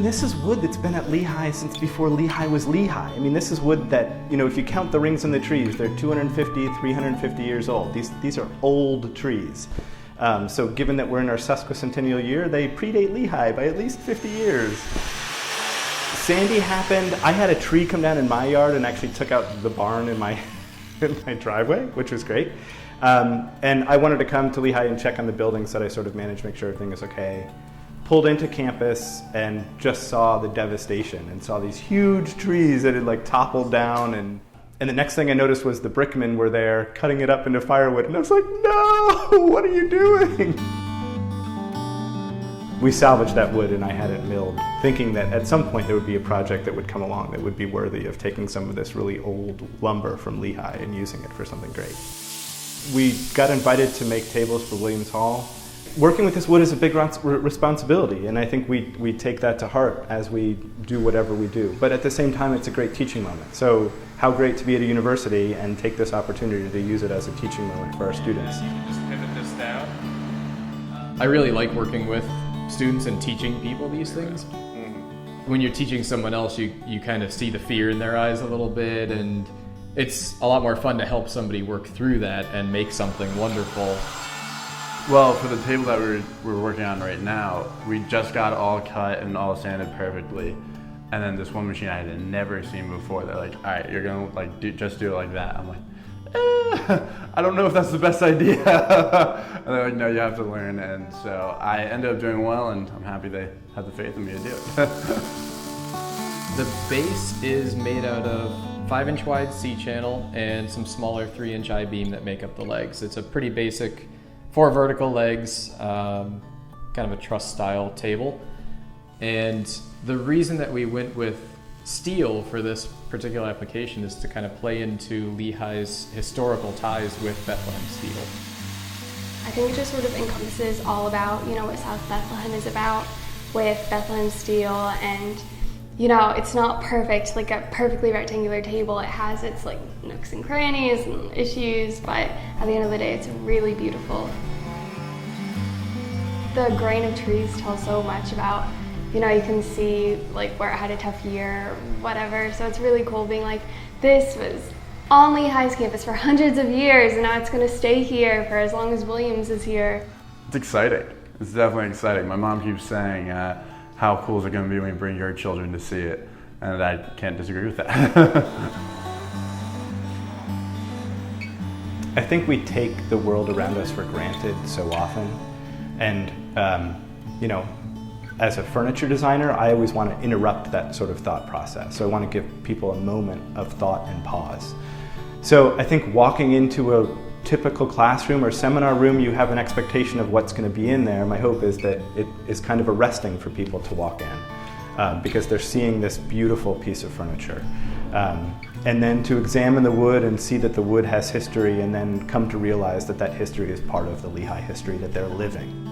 this is wood that's been at Lehigh since before Lehigh was Lehigh. I mean, this is wood that, if you count the rings in the trees, they're 250, 350 years old. These are old trees. So given that we're in our sesquicentennial year, they predate Lehigh by at least 50 years. Sandy happened, I had a tree come down in my yard and actually took out the barn in my driveway, which was great. And I wanted to come to Lehigh and check on the buildings that I sort of manage, make sure everything is okay. Pulled into campus and just saw the devastation and saw these huge trees that had toppled down. And the next thing I noticed was the brickmen were there cutting it up into firewood. And I was like, no, what are you doing? We salvaged that wood and I had it milled, thinking that at some point there would be a project that would come along that would be worthy of taking some of this really old lumber from Lehigh and using it for something great. We got invited to make tables for Williams Hall. Working with this wood is a big responsibility, and I think we take that to heart as we do whatever we do. But at the same time, it's a great teaching moment. So how great to be at a university and take this opportunity to use it as a teaching moment for our students. You can just pivot this down. I really like working with students and teaching people these things. When you're teaching someone else, you kind of see the fear in their eyes a little bit, and it's a lot more fun to help somebody work through that and make something wonderful. Well, for the table that we're working on right now, we just got all cut and all sanded perfectly. And then this one machine I had never seen before, they're like, all right, you're gonna just do it like that. I'm like, I don't know if that's the best idea. And they're like, no, you have to learn. And so I ended up doing well, and I'm happy they had the faith in me to do it. The base is made out of 5-inch wide C-channel and some smaller 3-inch I-beam that make up the legs. It's a pretty basic 4 vertical legs, kind of a truss style table. And the reason that we went with steel for this particular application is to kind of play into Lehigh's historical ties with Bethlehem steel. I think it just sort of encompasses all about, what South Bethlehem is about with Bethlehem steel, and it's not perfect, like a perfectly rectangular table. It has its nooks and crannies and issues, but at the end of the day, it's really beautiful. The grain of trees tells so much about, you can see where it had a tough year or whatever. So it's really cool being this was on Lehigh's campus for hundreds of years, and now it's going to stay here for as long as Williams is here. It's exciting. It's definitely exciting. My mom keeps saying, how cool is it going to be when you bring your children to see it? And I can't disagree with that. I think we take the world around us for granted so often. And, as a furniture designer, I always want to interrupt that sort of thought process. So I want to give people a moment of thought and pause. So I think walking into a typical classroom or seminar room, you have an expectation of what's going to be in there. My hope is that it is kind of arresting for people to walk in because they're seeing this beautiful piece of furniture. And then to examine the wood and see that the wood has history, and then come to realize that that history is part of the Lehigh history that they're living.